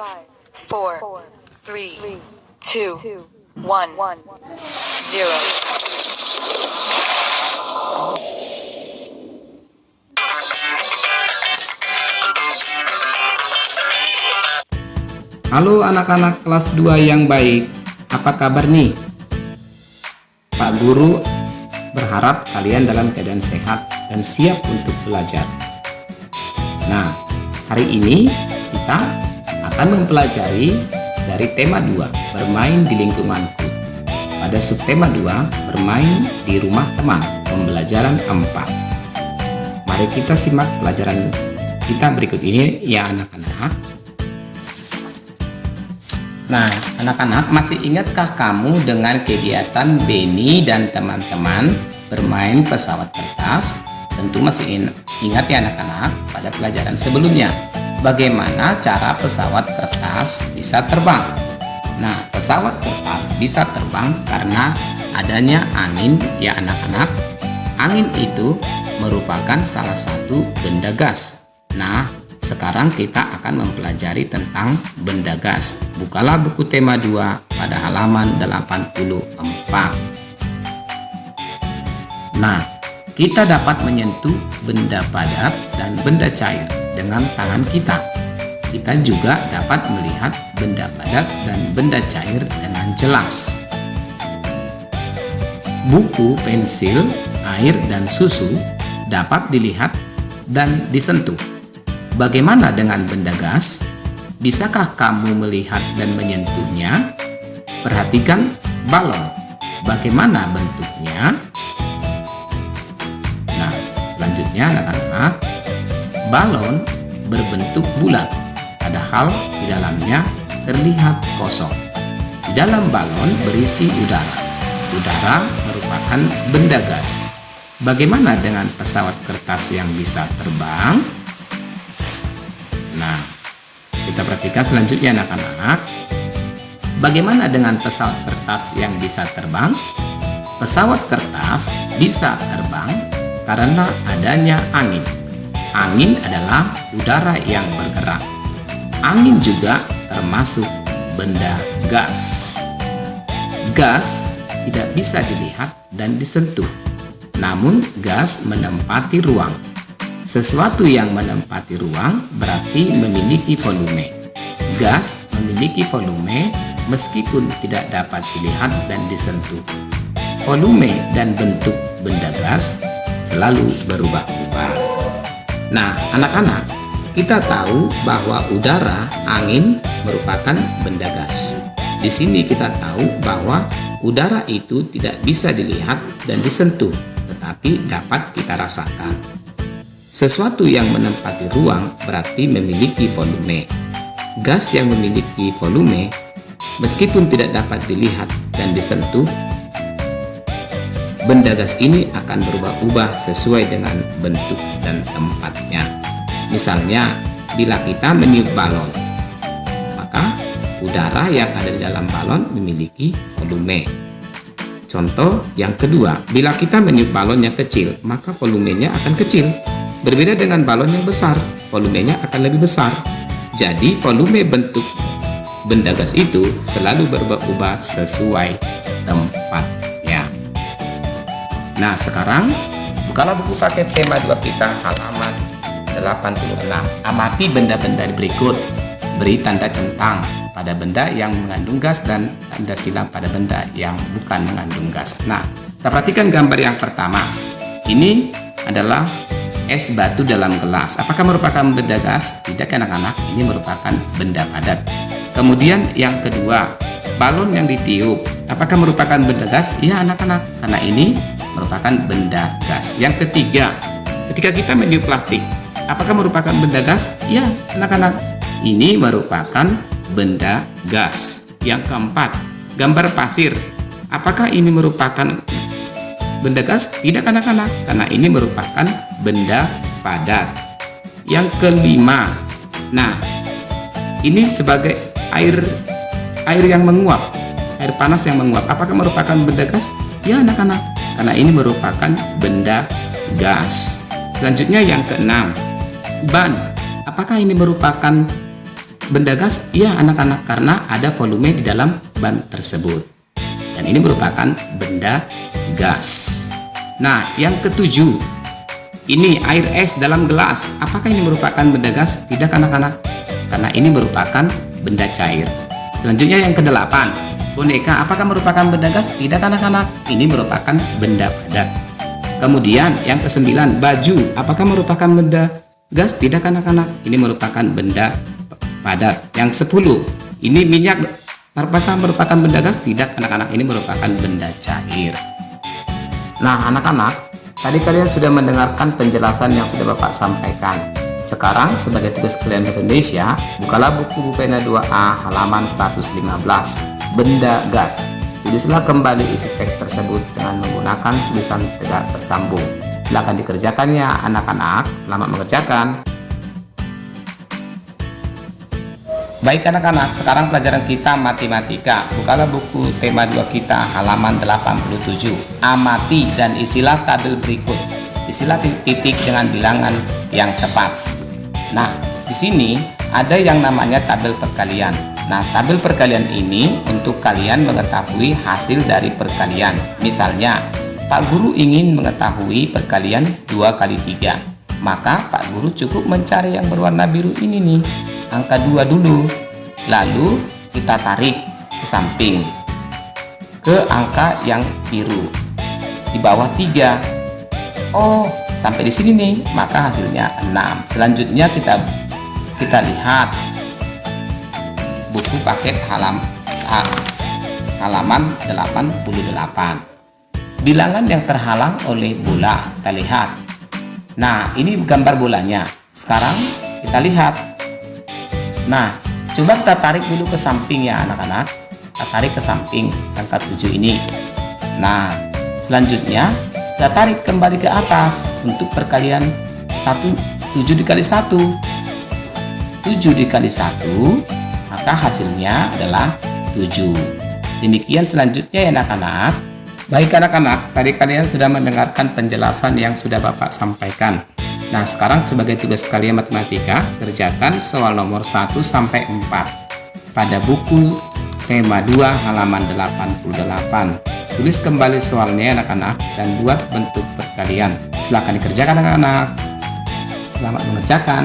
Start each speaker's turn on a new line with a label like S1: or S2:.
S1: 4, 3, 2, 1, 0.
S2: Halo anak-anak kelas 2 yang baik, apa kabar nih? Pak Guru berharap kalian dalam keadaan sehat dan siap untuk belajar. Nah, hari ini kita akan mempelajari dari tema 2, bermain di lingkunganku. Pada subtema 2, bermain di rumah teman, pembelajaran 4. Mari kita simak pelajaran kita berikut ini ya anak-anak. Nah, anak-anak, masih ingatkah kamu dengan kegiatan Benny dan teman-teman bermain pesawat kertas? Tentu masih ingat ya anak-anak pada pelajaran sebelumnya. Bagaimana cara pesawat kertas bisa terbang? Nah, pesawat kertas bisa terbang karena adanya angin ya anak-anak. Angin itu merupakan salah satu benda gas. Nah, sekarang kita akan mempelajari tentang benda gas. Bukalah buku tema 2 pada halaman 84. Nah, kita dapat menyentuh benda padat dan benda cair dengan tangan kita. Kita juga dapat melihat benda padat dan benda cair dengan jelas. Buku, pensil, air, dan susu dapat dilihat dan disentuh. Bagaimana dengan benda gas? Bisakah kamu melihat dan menyentuhnya? Perhatikan balon. Bagaimana bentuknya? Nah, selanjutnya anak-anak, balon berbentuk bulat, padahal di dalamnya terlihat kosong. Di dalam balon berisi udara. Udara merupakan benda gas. Bagaimana dengan pesawat kertas yang bisa terbang? Nah, kita perhatikan selanjutnya anak-anak. Bagaimana dengan pesawat kertas yang bisa terbang? Pesawat kertas bisa terbang karena adanya angin. Angin adalah udara yang bergerak. Angin juga termasuk benda gas. Gas tidak bisa dilihat dan disentuh, namun gas menempati ruang. Sesuatu yang menempati ruang berarti memiliki volume. Gas memiliki volume meskipun tidak dapat dilihat dan disentuh. Volume dan bentuk benda gas selalu berubah-ubah. Nah, anak-anak, kita tahu bahwa udara, angin merupakan benda gas. Di sini kita tahu bahwa udara itu tidak bisa dilihat dan disentuh, tetapi dapat kita rasakan. Sesuatu yang menempati ruang berarti memiliki volume. Gas yang memiliki volume, meskipun tidak dapat dilihat dan disentuh, benda gas ini akan berubah-ubah sesuai dengan bentuk dan tempatnya. Misalnya, bila kita meniup balon, maka udara yang ada di dalam balon memiliki volume. Contoh yang kedua, bila kita meniup balon yang kecil, maka volumenya akan kecil. Berbeda dengan balon yang besar, volumenya akan lebih besar. Jadi, volume bentuk benda gas itu selalu berubah-ubah sesuai tempatnya. Nah, sekarang bukalah buku paket tema 2 kita halaman 86. Amati benda-benda berikut. Beri tanda centang pada benda yang mengandung gas dan tanda silang pada benda yang bukan mengandung gas. Nah, kita perhatikan gambar yang pertama. Ini adalah es batu dalam gelas. Apakah merupakan benda gas? Tidak anak-anak, ini merupakan benda padat. Kemudian yang kedua, balon yang ditiup. Apakah merupakan benda gas? Ya anak-anak, karena ini merupakan benda gas. Yang ketiga, ketika kita meniup plastik, apakah merupakan benda gas? Ya anak-anak, ini merupakan benda gas. Yang keempat, gambar pasir. Apakah ini merupakan benda gas? Tidak anak-anak, karena ini merupakan benda padat. Yang kelima, nah ini sebagai air yang menguap, air panas yang menguap. Apakah merupakan benda gas? Ya anak-anak, karena ini merupakan benda gas. Selanjutnya yang keenam, ban. Apakah ini merupakan benda gas? Iya anak-anak, karena ada volume di dalam ban tersebut. Dan ini merupakan benda gas. Nah, yang ketujuh, ini air es dalam gelas. Apakah ini merupakan benda gas? Tidak anak-anak, karena ini merupakan benda cair. Selanjutnya yang kedelapan, boneka. Apakah merupakan benda gas? Tidak anak-anak, ini merupakan benda padat. Kemudian yang kesembilan, baju. Apakah merupakan benda gas? Tidak anak-anak, ini merupakan benda padat. Yang 10, ini minyak. Apakah merupakan benda gas? Tidak anak-anak, ini merupakan benda cair. Nah anak-anak, tadi kalian sudah mendengarkan penjelasan yang sudah Bapak sampaikan. Sekarang sebagai tugas kalian bahasa Indonesia, bukalah buku pena 2A halaman 115, benda gas. Tulislah kembali isi teks tersebut dengan menggunakan tulisan tegak bersambung. Silakan dikerjakan ya anak-anak, selamat mengerjakan. Baik anak-anak, sekarang pelajaran kita matematika. Bukalah buku tema 2 kita halaman 87. Amati dan isilah tabel berikut. Isilah titik dengan bilangan yang tepat. Nah, di sini ada yang namanya tabel perkalian. Nah, tabel perkalian ini untuk kalian mengetahui hasil dari perkalian. Misalnya, Pak Guru ingin mengetahui perkalian 2 kali 3. Maka Pak Guru cukup mencari yang berwarna biru ini nih. Angka 2 dulu, lalu kita tarik ke samping ke angka yang biru di bawah 3. Oh, sampai di sini nih, maka hasilnya 6. Selanjutnya kita lihat buku paket halaman 88. Bilangan yang terhalang oleh bola, kita lihat. Nah, ini gambar bolanya. Sekarang kita lihat. Nah, coba kita tarik dulu ke samping ya anak-anak. Kita tarik ke samping angka 7 ini. Nah, selanjutnya kita tarik kembali ke atas untuk perkalian 7 dikali 1. 7 dikali 1, maka hasilnya adalah 7. Demikian selanjutnya ya anak-anak. Baik anak-anak, tadi kalian sudah mendengarkan penjelasan yang sudah Bapak sampaikan. Nah, sekarang sebagai tugas kalian matematika, kerjakan soal nomor 1 sampai 4 pada buku tema 2 halaman 88. Tulis kembali soalnya anak-anak dan buat bentuk perkalian. Silakan dikerjakan anak-anak. Selamat mengerjakan.